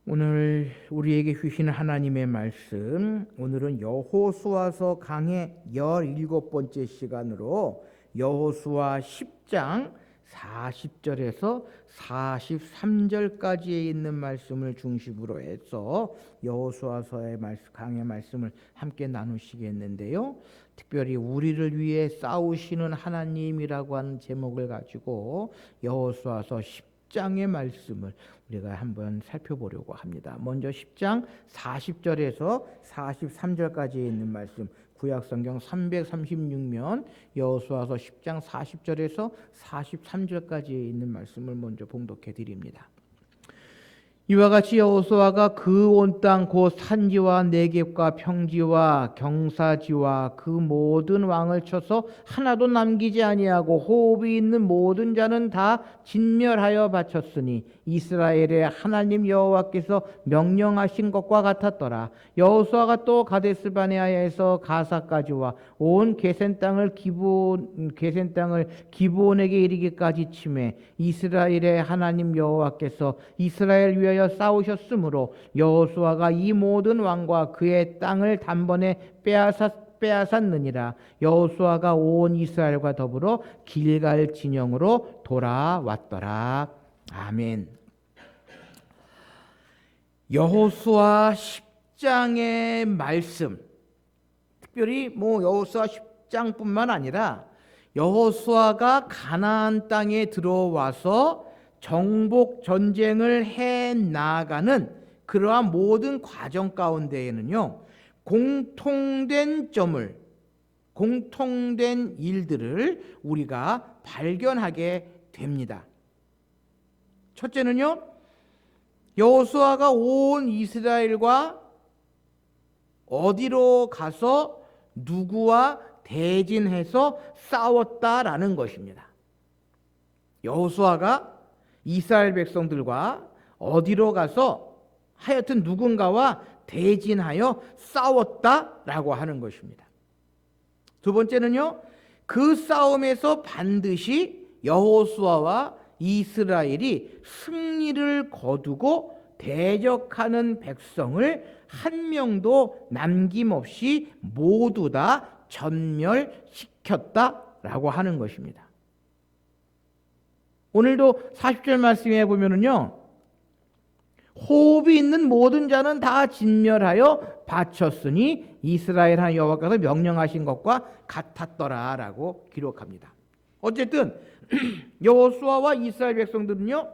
오늘 우리에게 주시는 하나님의 말씀, 오늘은 여호수아서 강의 17번째 시간으로 여호수아 10장 40절에서 43절까지에 있는 말씀을 중심으로 해서 여호수아서의 강의 말씀을 함께 나누시겠는데요. 특별히 우리를 위해 싸우시는 하나님이라고 하는 제목을 가지고 여호수아서 10장의 말씀을 우리가 한번 살펴보려고 합니다. 먼저 10장 40절에서 43절까지 있는 말씀, 구약성경 336면 여호수아서 10장 40절에서 43절까지 있는 말씀을 먼저 봉독해 드립니다. 이와 같이 여호수아가 그 온 땅 곧 산지와 네겝과 평지와 경사지와 그 모든 왕을 쳐서 하나도 남기지 아니하고 호흡이 있는 모든 자는 다 진멸하여 바쳤으니 이스라엘의 하나님 여호와께서 명령하신 것과 같았더라. 여호수아가 또 가데스바네아에서 가사까지와 온 게센 땅을 기브온에게 이르기까지 치매 이스라엘의 하나님 여호와께서 이스라엘 위하여 싸우셨으므로 여호수아가 이 모든 왕과 그의 땅을 단번에 빼앗았느니라. 여호수아가 온 이스라엘과 더불어 길갈 진영으로 돌아왔더라. 아멘. 여호수아 10장의 말씀, 특별히 여호수아 10장뿐만 아니라 여호수아가 가나안 땅에 들어와서 정복 전쟁을 해 나가는 그러한 모든 과정 가운데에는요, 공통된 일들을 우리가 발견하게 됩니다. 첫째는요, 여호수아가 온 이스라엘과 어디로 가서 누구와 대진해서 싸웠다라는 것입니다. 여호수아가 이스라엘 백성들과 어디로 가서 하여튼 누군가와 대진하여 싸웠다라고 하는 것입니다. 두 번째는요, 그 싸움에서 반드시 여호수아와 이스라엘이 승리를 거두고 대적하는 백성을 한 명도 남김없이 모두 다 전멸시켰다라고 하는 것입니다. 오늘도 40절 말씀에 보면은요, 호흡이 있는 모든 자는 다 진멸하여 바쳤으니 이스라엘 하나님 여호와께서 명령하신 것과 같았더라라고 기록합니다. 어쨌든 여호수아와 이스라엘 백성들은요,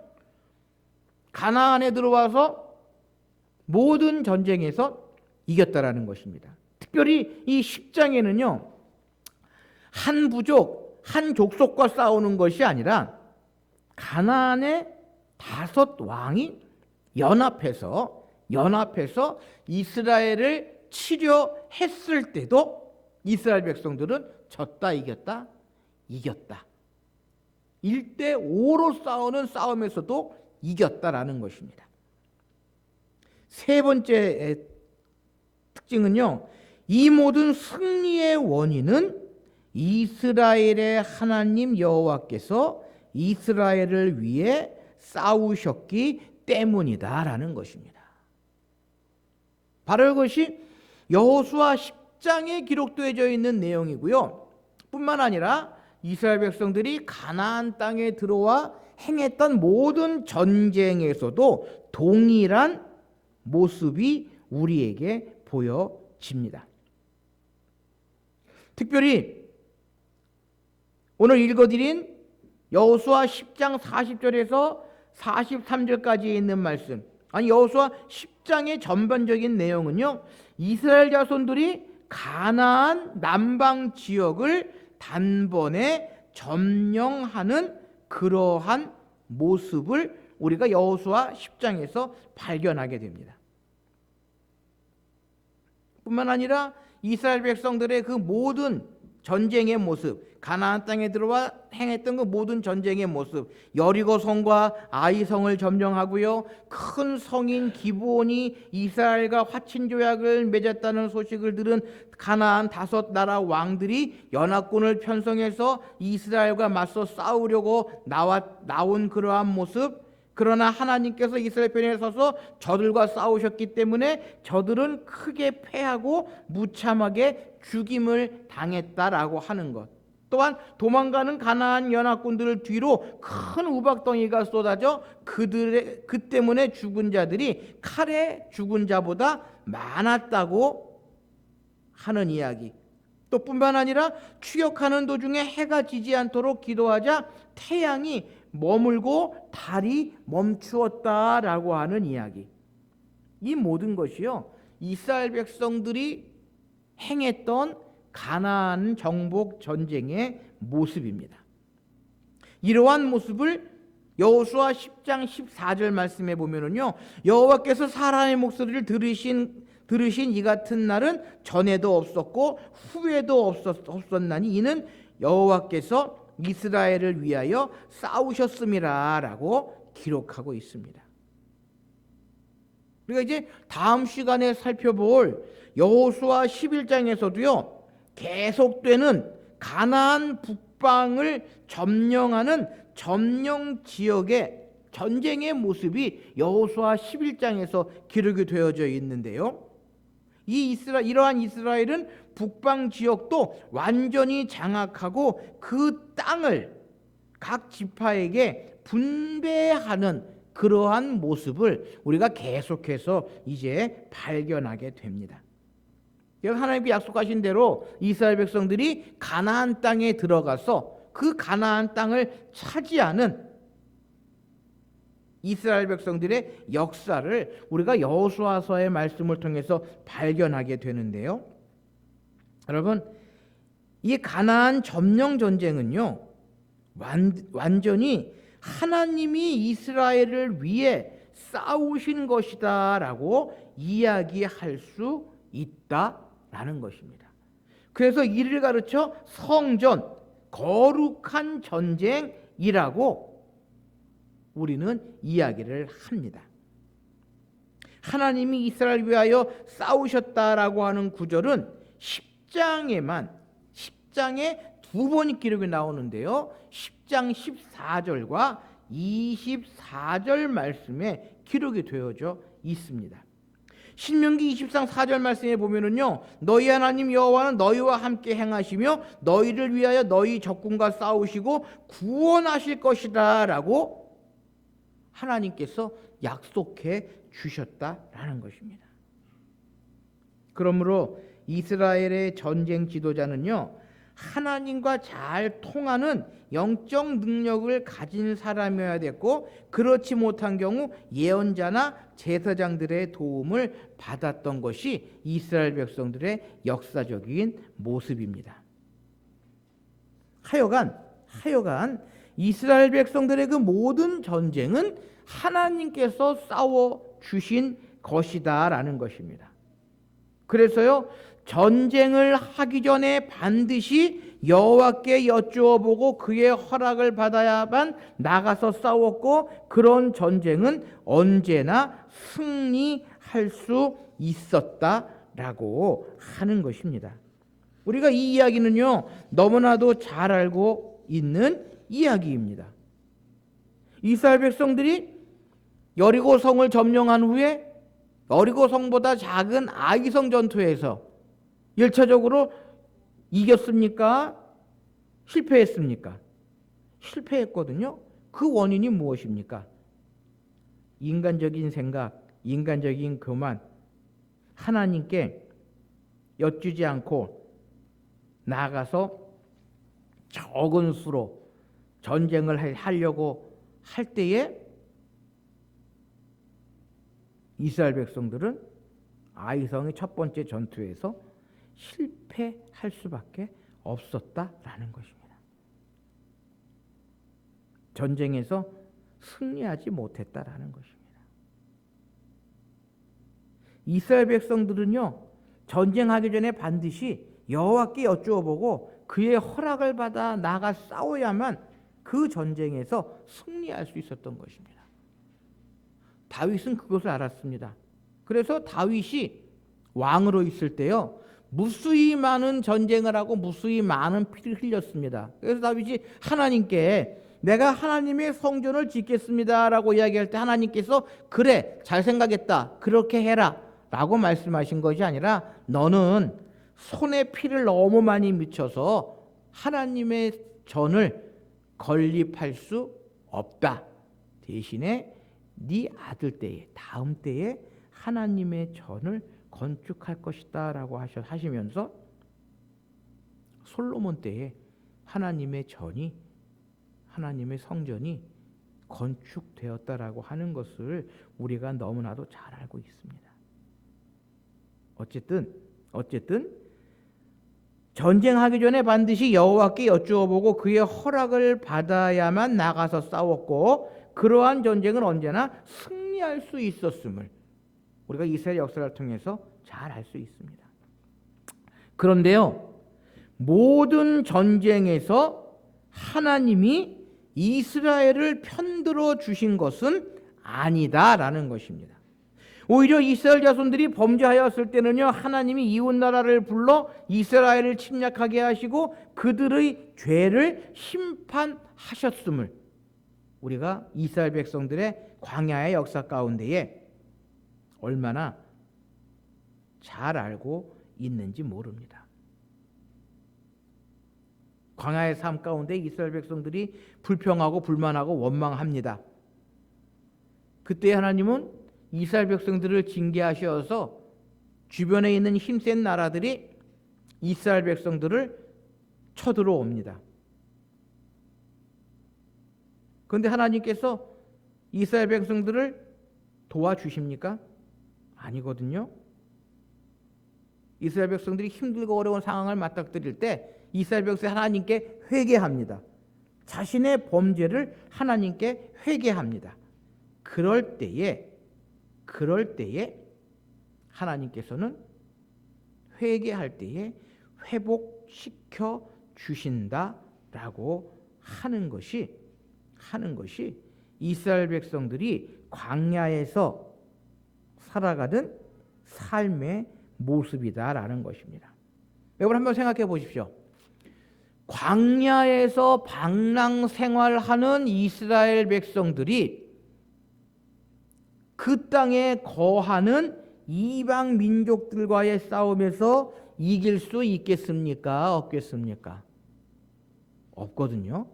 가나안에 들어와서 모든 전쟁에서 이겼다라는 것입니다. 특별히 이 10장에는요, 한 부족, 한 족속과 싸우는 것이 아니라 가나안의 5 왕이 연합해서 이스라엘을 치려 했을 때도 이스라엘 백성들은 졌다 이겼다 1대5로 싸우는 싸움에서도 이겼다라는 것입니다. 세 번째 특징은요, 이 모든 승리의 원인은 이스라엘의 하나님 여호와께서 이스라엘을 위해 싸우셨기 때문이다라는 것입니다. 바로 이것이 여호수아 10장에 기록되어져 있는 내용이고요. 뿐만 아니라 이스라엘 백성들이 가나안 땅에 들어와 행했던 모든 전쟁에서도 동일한 모습이 우리에게 보여집니다. 특별히 오늘 읽어드린 여호수아 10장 40절에서 43절까지 있는 말씀, 여호수아 10장의 전반적인 내용은요, 이스라엘 자손들이 가나안 남방 지역을 단번에 점령하는 그러한 모습을 우리가 여호수아 10장에서 발견하게 됩니다. 뿐만 아니라 이스라엘 백성들의 그 모든 전쟁의 모습, 가나안 땅에 들어와 행했던 그 모든 전쟁의 모습, 여리고 성과 아이 성을 점령하고요, 큰 성인 기브온이 이스라엘과 화친 조약을 맺었다는 소식을 들은 가나안 5 나라 왕들이 연합군을 편성해서 이스라엘과 맞서 싸우려고 나온 그러한 모습, 그러나 하나님께서 이스라엘 편에 서서 저들과 싸우셨기 때문에 저들은 크게 패하고 무참하게 죽임을 당했다라고 하는 것. 또한 도망가는 가나안 연합군들 뒤로 큰 우박덩이가 쏟아져 그 때문에 죽은 자들이 칼에 죽은 자보다 많았다고 하는 이야기. 또 뿐만 아니라 추격하는 도중에 해가 지지 않도록 기도하자 태양이 머물고 달이 멈추었다라고 하는 이야기. 이 모든 것이요, 이스라엘 백성들이 행했던 가나안 정복 전쟁의 모습입니다. 이러한 모습을 여호수아 10장 14절 말씀에 보면은요, 여호와께서 사람의 목소리를 들으신 이 같은 날은 전에도 없었고 후에도 없었나니 이는 여호와께서 이스라엘을 위하여 싸우셨음이라라고 기록하고 있습니다. 우리가 이제 다음 시간에 살펴볼 여호수아 11장에서도요, 계속되는 가나안 북방을 점령하는 점령 지역의 전쟁의 모습이 여호수아 11장에서 기록이 되어져 있는데요, 이러한 이스라엘은 북방 지역도 완전히 장악하고 그 땅을 각 지파에게 분배하는 그러한 모습을 우리가 계속해서 이제 발견하게 됩니다. 하나님께 약속하신 대로 이스라엘 백성들이 가나안 땅에 들어가서 그 가나안 땅을 차지하는 이스라엘 백성들의 역사를 우리가 여호수아서의 말씀을 통해서 발견하게 되는데요, 여러분, 이 가나안 점령 전쟁은요, 완전히 하나님이 이스라엘을 위해 싸우신 것이다라고 이야기할 수 있다라는 것입니다. 그래서 이를 가르쳐 성전, 거룩한 전쟁이라고 우리는 이야기를 합니다. 하나님이 이스라엘을 위하여 싸우셨다라고 하는 구절은 10장에 두 번이 기록이 나오는데요, 10장 14절과 24절 말씀에 기록이 되어져 있습니다. 신명기 20장 4절 말씀에 보면은요, 너희 하나님 여호와는 너희와 함께 행하시며 너희를 위하여 너희 적군과 싸우시고 구원하실 것이다 라고 하나님께서 약속해 주셨다라는 것입니다. 그러므로 이스라엘의 전쟁 지도자는요, 하나님과 잘 통하는 영적 능력을 가진 사람이어야 됐고, 그렇지 못한 경우 예언자나 제사장들의 도움을 받았던 것이 이스라엘 백성들의 역사적인 모습입니다. 하여간 이스라엘 백성들의 그 모든 전쟁은 하나님께서 싸워 주신 것이다라는 것입니다. 그래서요, 전쟁을 하기 전에 반드시 여호와께 여쭈어 보고 그의 허락을 받아야만 나가서 싸웠고, 그런 전쟁은 언제나 승리할 수 있었다라고 하는 것입니다. 우리가 이 이야기는요, 너무나도 잘 알고 있는 이야기입니다. 이스라엘 백성들이 여리고 성을 점령한 후에 여리고 성보다 작은 아이성 전투에서 1차적으로 이겼습니까? 실패했습니까? 실패했거든요. 그 원인이 무엇입니까? 인간적인 생각, 인간적인 교만, 하나님께 여쭈지 않고 나아가서 적은 수로 전쟁을 하려고 할 때에 이스라엘 백성들은 아이성의 첫 번째 전투에서 실패할 수밖에 없었다라는 것입니다. 전쟁에서 승리하지 못했다라는 것입니다. 이스라엘 백성들은요, 전쟁하기 전에 반드시 여호와께 여쭈어보고 그의 허락을 받아 나가 싸워야만 그 전쟁에서 승리할 수 있었던 것입니다. 다윗은 그것을 알았습니다. 그래서 다윗이 왕으로 있을 때요, 무수히 많은 전쟁을 하고 무수히 많은 피를 흘렸습니다. 그래서 다윗이 하나님께 내가 하나님의 성전을 짓겠습니다라고 이야기할 때 하나님께서 그래 잘 생각했다 그렇게 해라 라고 말씀하신 것이 아니라 너는 손에 피를 너무 많이 묻혀서 하나님의 전을 건립할 수 없다. 대신에 네 아들 때에 다음 때에 하나님의 전을 건축할 것이다 라고 하시면서 솔로몬 때에 하나님의 전이 하나님의 성전이 건축되었다라고 하는 것을 우리가 너무나도 잘 알고 있습니다. 어쨌든 전쟁하기 전에 반드시 여호와께 여쭈어보고 그의 허락을 받아야만 나가서 싸웠고 그러한 전쟁은 언제나 승리할 수 있었음을 우리가 이스라엘 역사를 통해서 잘 알 수 있습니다. 그런데요, 모든 전쟁에서 하나님이 이스라엘을 편들어 주신 것은 아니다라는 것입니다. 오히려 이스라엘 자손들이 범죄하였을 때는요, 하나님이 이웃 나라를 불러 이스라엘을 침략하게 하시고 그들의 죄를 심판하셨음을 우리가 이스라엘 백성들의 광야의 역사 가운데에 얼마나 잘 알고 있는지 모릅니다. 광야의 삶 가운데 이스라엘 백성들이 불평하고 불만하고 원망합니다. 그때 하나님은 이스라엘 백성들을 징계하셔서 주변에 있는 힘센 나라들이 이스라엘 백성들을 쳐들어옵니다. 그런데 하나님께서 이스라엘 백성들을 도와주십니까? 아니거든요. 이스라엘 백성들이 힘들고 어려운 상황을 맞닥뜨릴 때 이스라엘 백성이 하나님께 회개합니다. 자신의 범죄를 하나님께 회개합니다. 그럴 때에 하나님께서는 회개할 때에 회복시켜 주신다라고 하는 것이 이스라엘 백성들이 광야에서 살아가던 삶의 모습이다라는 것입니다. 여러분 한번 생각해 보십시오. 광야에서 방랑 생활하는 이스라엘 백성들이 그 땅에 거하는 이방 민족들과의 싸움에서 이길 수 있겠습니까? 없겠습니까? 없거든요.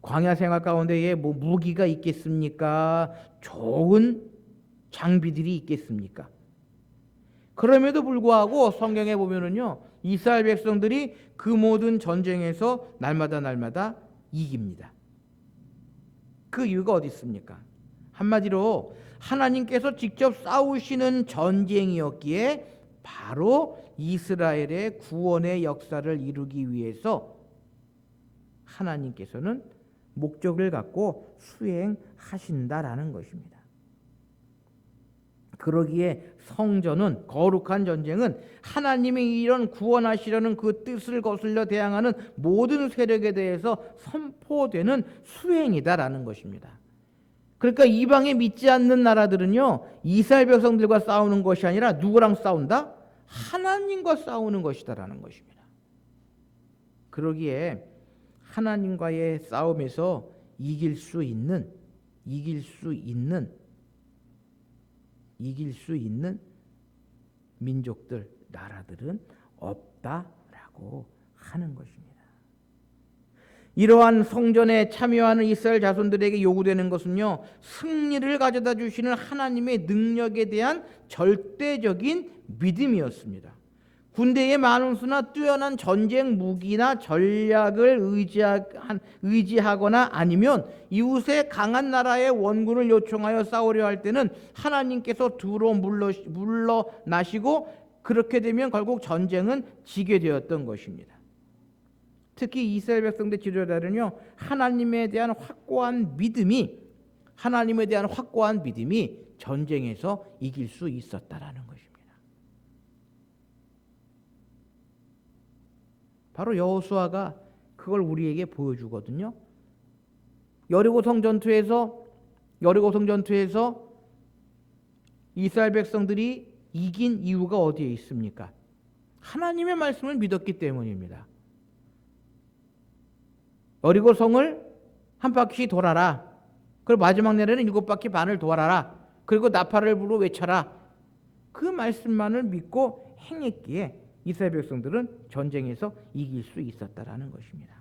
광야 생활 가운데에 뭐 무기가 있겠습니까? 좋은 장비들이 있겠습니까? 그럼에도 불구하고 성경에 보면은요, 이스라엘 백성들이 그 모든 전쟁에서 날마다 이깁니다. 그 이유가 어디 있습니까? 한마디로 하나님께서 직접 싸우시는 전쟁이었기에 바로 이스라엘의 구원의 역사를 이루기 위해서 하나님께서는 목적을 갖고 수행하신다라는 것입니다. 그러기에 성전은, 거룩한 전쟁은 하나님이 이런 구원하시려는 그 뜻을 거슬려 대항하는 모든 세력에 대해서 선포되는 수행이다라는 것입니다. 그러니까 이방에 믿지 않는 나라들은요, 이스라엘 백성들과 싸우는 것이 아니라 누구랑 싸운다? 하나님과 싸우는 것이다라는 것입니다. 그러기에 하나님과의 싸움에서 이길 수 있는 민족들, 나라들은 없다라고 하는 것입니다. 이러한 성전에 참여하는 이스라엘 자손들에게 요구되는 것은요, 승리를 가져다 주시는 하나님의 능력에 대한 절대적인 믿음이었습니다. 군대의 많은 수나 뛰어난 전쟁 무기나 전략을 의지하거나 아니면 이웃의 강한 나라의 원군을 요청하여 싸우려 할 때는 하나님께서 두로 물러나시고 그렇게 되면 결국 전쟁은 지게 되었던 것입니다. 특히 이스라엘 백성들 지도자들은요, 하나님에 대한 확고한 믿음이 전쟁에서 이길 수 있었다라는 것입니다. 바로 여호수아가 그걸 우리에게 보여주거든요. 여리고성 전투에서 이스라엘 백성들이 이긴 이유가 어디에 있습니까? 하나님의 말씀을 믿었기 때문입니다. 여리고성을 한 바퀴 돌아라. 그리고 마지막 날에는 7바퀴 반을 돌아라. 그리고 나팔을 불어 외쳐라. 그 말씀만을 믿고 행했기에 이스라엘 백성들은 전쟁에서 이길 수 있었다라는 것입니다.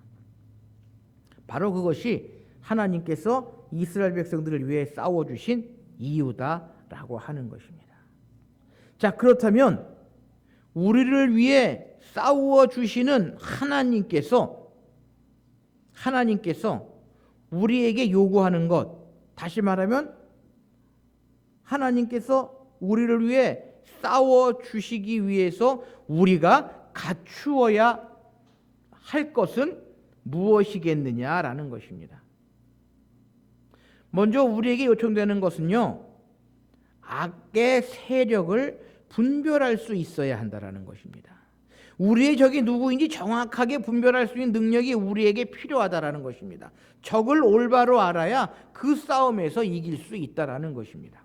바로 그것이 하나님께서 이스라엘 백성들을 위해 싸워주신 이유다라고 하는 것입니다. 자, 그렇다면 우리를 위해 싸워주시는 하나님께서 우리에게 요구하는 것, 다시 말하면 하나님께서 우리를 위해 싸워주시기 위해서 우리가 갖추어야 할 것은 무엇이겠느냐라는 것입니다. 먼저 우리에게 요청되는 것은요, 악의 세력을 분별할 수 있어야 한다라는 것입니다. 우리의 적이 누구인지 정확하게 분별할 수 있는 능력이 우리에게 필요하다라는 것입니다. 적을 올바로 알아야 그 싸움에서 이길 수 있다라는 것입니다.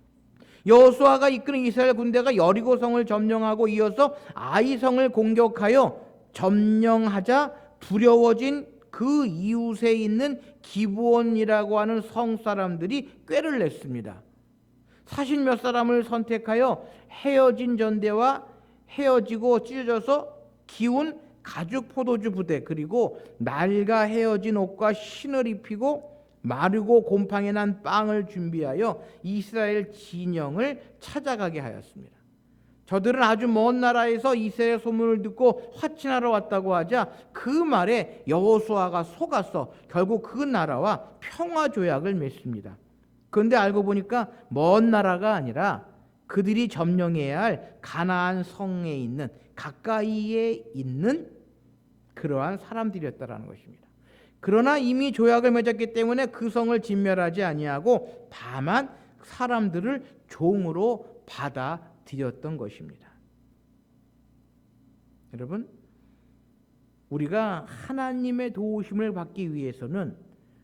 여호수아가 이끄는 이스라엘 군대가 여리고성을 점령하고 이어서 아이성을 공격하여 점령하자 두려워진 그 이웃에 있는 기브온이라고 하는 성 사람들이 꾀를 냈습니다. 40몇 사람을 선택하여 헤어진 전대와 헤어지고 찢어져서 기운 가죽 포도주 부대, 그리고 낡아 헤어진 옷과 신을 입히고 마르고 곰팡이 난 빵을 준비하여 이스라엘 진영을 찾아가게 하였습니다. 저들은 아주 먼 나라에서 이스라엘 소문을 듣고 화친하러 왔다고 하자 그 말에 여호수아가 속아서 결국 그 나라와 평화 조약을 맺습니다. 그런데 알고 보니까 먼 나라가 아니라 그들이 점령해야 할 가나안 성에 있는, 가까이에 있는 그러한 사람들이었다라는 것입니다. 그러나 이미 조약을 맺었기 때문에 그 성을 진멸하지 아니하고 다만 사람들을 종으로 받아들였던 것입니다. 여러분, 우리가 하나님의 도우심을 받기 위해서는,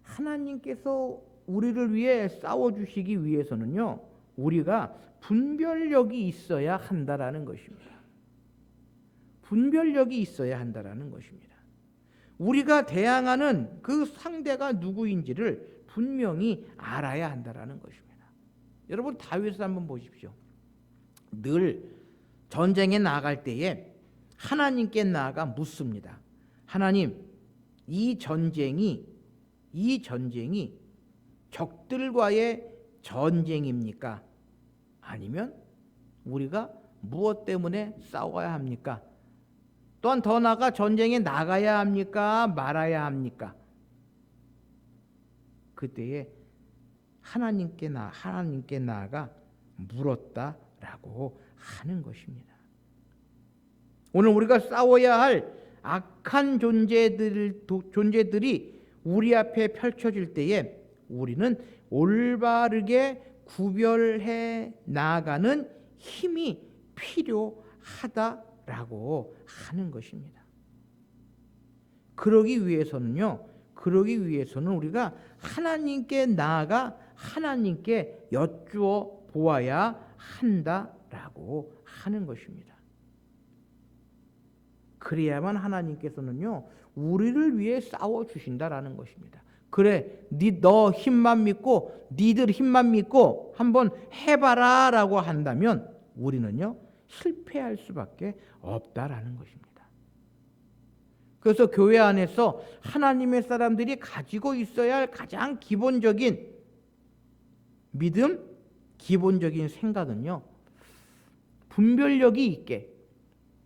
하나님께서 우리를 위해 싸워주시기 위해서는요, 우리가 분별력이 있어야 한다라는 것입니다. 분별력이 있어야 한다라는 것입니다. 우리가 대항하는 그 상대가 누구인지를 분명히 알아야 한다라는 것입니다. 여러분, 다윗을 한번 보십시오. 늘 전쟁에 나갈 때에 하나님께 나아가 묻습니다. 하나님, 이 전쟁이 적들과의 전쟁입니까? 아니면 우리가 무엇 때문에 싸워야 합니까? 또한 더 나아가 전쟁에 나가야 합니까? 말아야 합니까? 그때에 하나님께 나아가 물었다라고 하는 것입니다. 오늘 우리가 싸워야 할 악한 존재들이 우리 앞에 펼쳐질 때에 우리는 올바르게 구별해 나가는 힘이 필요하다라고 하는 것입니다. 그러기 위해서는 우리가 하나님께 나아가 하나님께 여쭈어 보아야 한다라고 하는 것입니다. 그래야만 하나님께서는요, 우리를 위해 싸워 주신다라는 것입니다. 그래, 너 힘만 믿고, 니들 힘만 믿고 한번 해봐라라고 한다면 우리는요, 실패할 수밖에 없다라는 것입니다. 그래서 교회 안에서 하나님의 사람들이 가지고 있어야 할 가장 기본적인 믿음, 기본적인 생각은요, 분별력이 있게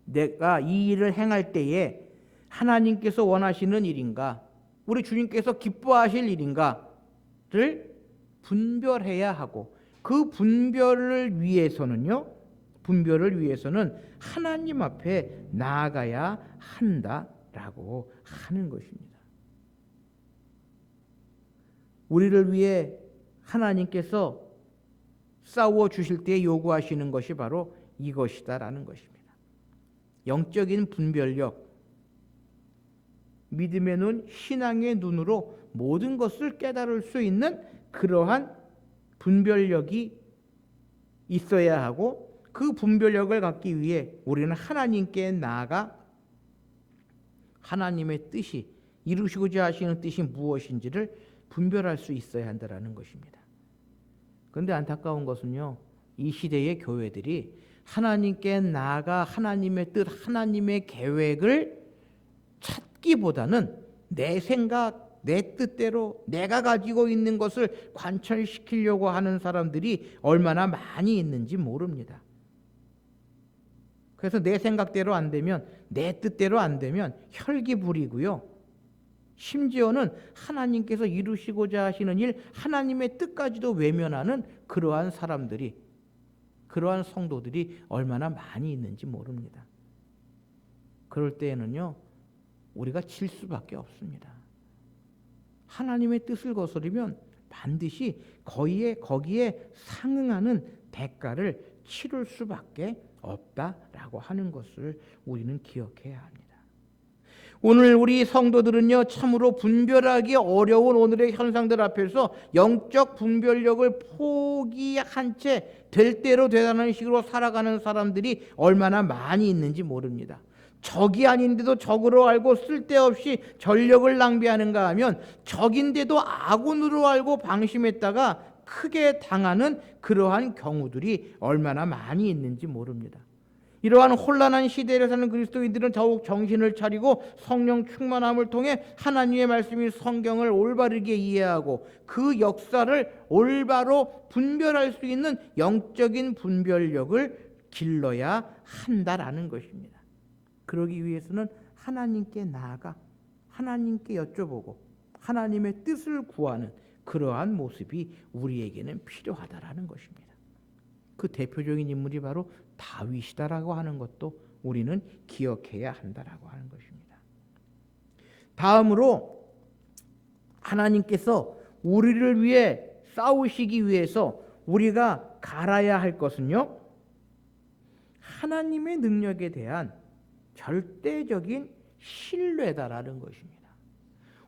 내가 이 일을 행할 때에 하나님께서 원하시는 일인가, 우리 주님께서 기뻐하실 일인가를 분별해야 하고, 그 분별을 위해서는 하나님 앞에 나아가야 한다라고 하는 것입니다. 우리를 위해 하나님께서 싸워 주실 때 요구하시는 것이 바로 이것이다라는 것입니다. 영적인 분별력, 믿음의 눈, 신앙의 눈으로 모든 것을 깨달을 수 있는 그러한 분별력이 있어야 하고, 그 분별력을 갖기 위해 우리는 하나님께 나아가 하나님의 뜻이, 이루시고자 하시는 뜻이 무엇인지를 분별할 수 있어야 한다라는 것입니다. 그런데 안타까운 것은요, 이 시대의 교회들이 하나님께 나아가 하나님의 뜻, 하나님의 계획을 찾기보다는 내 생각, 내 뜻대로 내가 가지고 있는 것을 관철시키려고 하는 사람들이 얼마나 많이 있는지 모릅니다. 그래서 내 생각대로 안 되면, 내 뜻대로 안 되면 혈기 부리고요, 심지어는 하나님께서 이루시고자 하시는 일, 하나님의 뜻까지도 외면하는 그러한 사람들이, 그러한 성도들이 얼마나 많이 있는지 모릅니다. 그럴 때에는요, 우리가 질 수밖에 없습니다. 하나님의 뜻을 거스르면 반드시 거기에 상응하는 대가를 치를 수밖에 없다라고 하는 것을 우리는 기억해야 합니다. 오늘 우리 성도들은요, 참으로 분별하기 어려운 오늘의 현상들 앞에서 영적 분별력을 포기한 채 될 대로 되라는 식으로 살아가는 사람들이 얼마나 많이 있는지 모릅니다. 적이 아닌데도 적으로 알고 쓸데없이 전력을 낭비하는가 하면 적인데도 아군으로 알고 방심했다가 크게 당하는 그러한 경우들이 얼마나 많이 있는지 모릅니다. 이러한 혼란한 시대를 사는 그리스도인들은 더욱 정신을 차리고 성령 충만함을 통해 하나님의 말씀이 성경을 올바르게 이해하고 그 역사를 올바로 분별할 수 있는 영적인 분별력을 길러야 한다라는 것입니다. 그러기 위해서는 하나님께 나아가 하나님께 여쭤보고 하나님의 뜻을 구하는 그러한 모습이 우리에게는 필요하다라는 것입니다. 그 대표적인 인물이 바로 다윗이다라고 하는 것도 우리는 기억해야 한다라고 하는 것입니다. 다음으로 하나님께서 우리를 위해 싸우시기 위해서 우리가 갈아야 할 것은요, 하나님의 능력에 대한 절대적인 신뢰다라는 것입니다.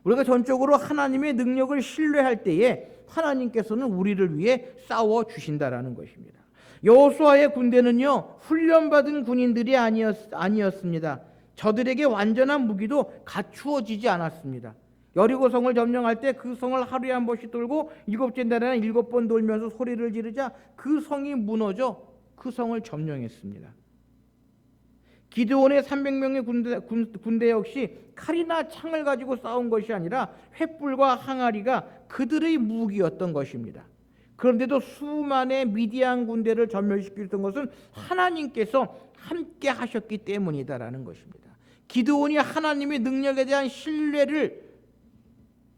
우리가 전적으로 하나님의 능력을 신뢰할 때에 하나님께서는 우리를 위해 싸워 주신다라는 것입니다. 여호수아의 군대는요, 훈련받은 군인들이 아니었습니다. 저들에게 완전한 무기도 갖추어지지 않았습니다. 여리고성을 점령할 때 그 성을 하루에 한 번씩 돌고 일곱째 날에는 7번 돌면서 소리를 지르자 그 성이 무너져 그 성을 점령했습니다. 기드온의 300명의 군대 역시 칼이나 창을 가지고 싸운 것이 아니라 횃불과 항아리가 그들의 무기였던 것입니다. 그런데도 수만의 미디안 군대를 전멸시켰던 것은 하나님께서 함께 하셨기 때문이다라는 것입니다. 기드온이 하나님의 능력에 대한 신뢰를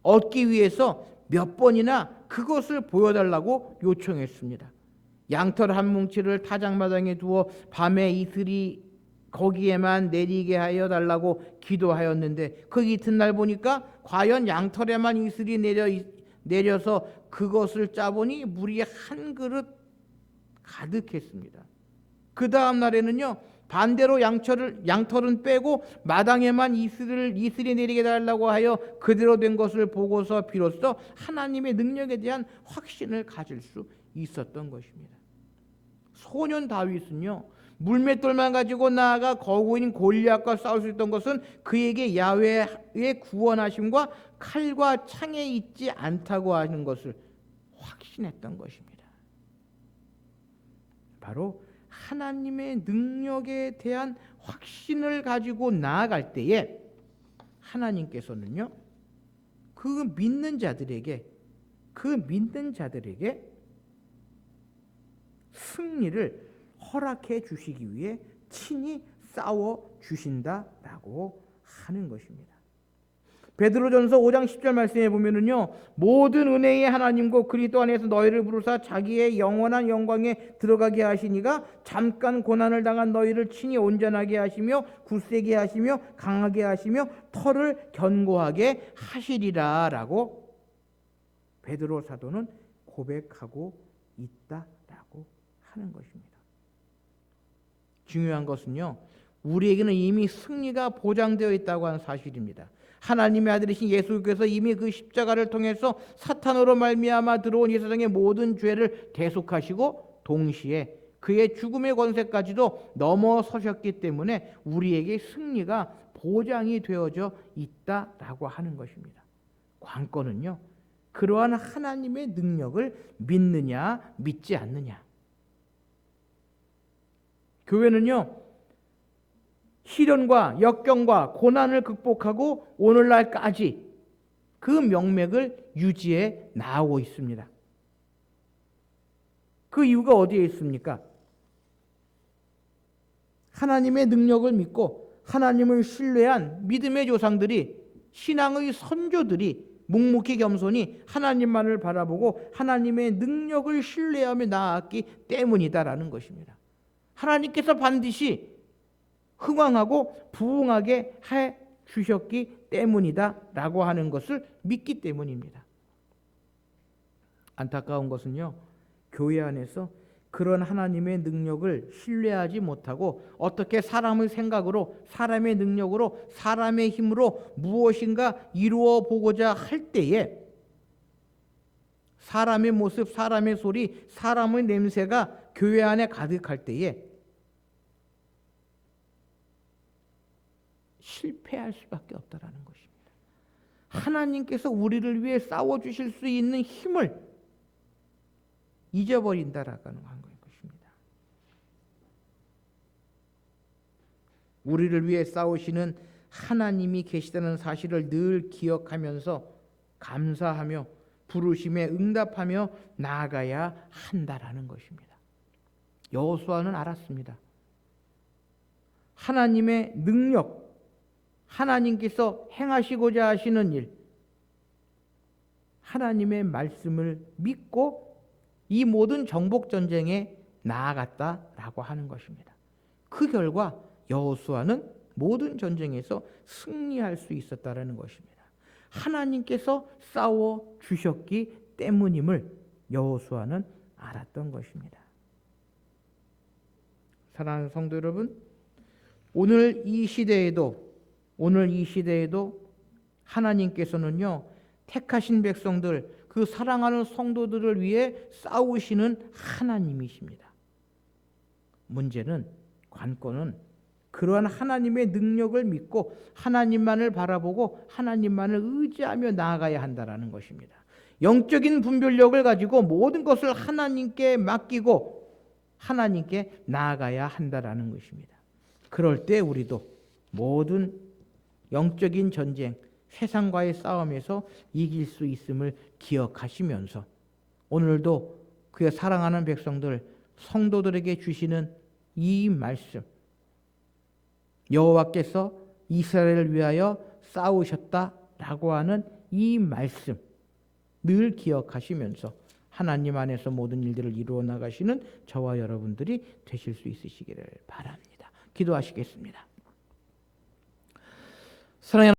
얻기 위해서 몇 번이나 그것을 보여달라고 요청했습니다. 양털 한 뭉치를 타작마당에 두어 밤에 이슬이 거기에만 내리게 하여 달라고 기도하였는데 그 이튿날 보니까 과연 양털에만 이슬이 내려서 그것을 짜보니 물이 한 그릇 가득했습니다. 그 다음 날에는요, 반대로 양털은 빼고 마당에만 이슬이 내리게 달라고 하여 그대로 된 것을 보고서 비로소 하나님의 능력에 대한 확신을 가질 수 있었던 것입니다. 소년 다윗은요, 물맷돌만 가지고 나아가 거구인 골리앗과 싸울 수 있던 것은 그에게 야훼의 구원하심과 칼과 창에 있지 않다고 하는 것을 확신했던 것입니다. 바로 하나님의 능력에 대한 확신을 가지고 나아갈 때에 하나님께서는요, 그 믿는 자들에게 승리를 허락해 주시기 위해 친히 싸워 주신다라고 하는 것입니다. 베드로전서 5장 10절 말씀에 보면은요, 모든 은혜의 하나님과 그리스도 안에서 너희를 부르사 자기의 영원한 영광에 들어가게 하시니가 잠깐 고난을 당한 너희를 친히 온전하게 하시며 굳세게 하시며 강하게 하시며 터를 견고하게 하시리라라고 베드로 사도는 고백하고 있다라고 하는 것입니다. 중요한 것은요, 우리에게는 이미 승리가 보장되어 있다고 하는 사실입니다. 하나님의 아들이신 예수께서 이미 그 십자가를 통해서 사탄으로 말미암아 들어온 이 세상의 모든 죄를 대속하시고 동시에 그의 죽음의 권세까지도 넘어서셨기 때문에 우리에게 승리가 보장이 되어져 있다라고 하는 것입니다. 관건은요, 그러한 하나님의 능력을 믿느냐 믿지 않느냐. 교회는요, 시련과 역경과 고난을 극복하고 오늘날까지 그 명맥을 유지해 나오고 있습니다. 그 이유가 어디에 있습니까? 하나님의 능력을 믿고 하나님을 신뢰한 믿음의 조상들이, 신앙의 선조들이 묵묵히 겸손히 하나님만을 바라보고 하나님의 능력을 신뢰하며 나아갔기 때문이다라는 것입니다. 하나님께서 반드시 흥왕하고 부흥하게 해 주셨기 때문이다라고 하는 것을 믿기 때문입니다. 안타까운 것은요, 교회 안에서 그런 하나님의 능력을 신뢰하지 못하고 어떻게 사람의 생각으로, 사람의 능력으로, 사람의 힘으로 무엇인가 이루어 보고자 할 때에 사람의 모습, 사람의 소리, 사람의 냄새가 교회 안에 가득할 때에 실패할 수밖에 없다라는 것입니다. 하나님께서 우리를 위해 싸워주실 수 있는 힘을 잊어버린다라는 것입니다. 우리를 위해 싸우시는 하나님이 계시다는 사실을 늘 기억하면서 감사하며 부르심에 응답하며 나아가야 한다라는 것입니다. 여호수아는 알았습니다. 하나님의 능력, 하나님께서 행하시고자 하시는 일, 하나님의 말씀을 믿고 이 모든 정복 전쟁에 나아갔다라고 하는 것입니다. 그 결과 여호수아는 모든 전쟁에서 승리할 수 있었다라는 것입니다. 하나님께서 싸워 주셨기 때문임을 여호수아는 알았던 것입니다. 사랑하는 성도 여러분, 오늘 이 시대에도 하나님께서는요, 택하신 백성들, 그 사랑하는 성도들을 위해 싸우시는 하나님이십니다. 문제는, 관건은 그러한 하나님의 능력을 믿고 하나님만을 바라보고 하나님만을 의지하며 나아가야 한다는 것입니다. 영적인 분별력을 가지고 모든 것을 하나님께 맡기고 하나님께 나아가야 한다는 것입니다. 그럴 때 우리도 모든 영적인 전쟁, 세상과의 싸움에서 이길 수 있음을 기억하시면서 오늘도 그의 사랑하는 백성들, 성도들에게 주시는 이 말씀, 여호와께서 이스라엘을 위하여 싸우셨다라고 하는 이 말씀 늘 기억하시면서 하나님 안에서 모든 일들을 이루어 나가시는 저와 여러분들이 되실 수 있으시기를 바랍니다. 기도하시겠습니다. 사랑하는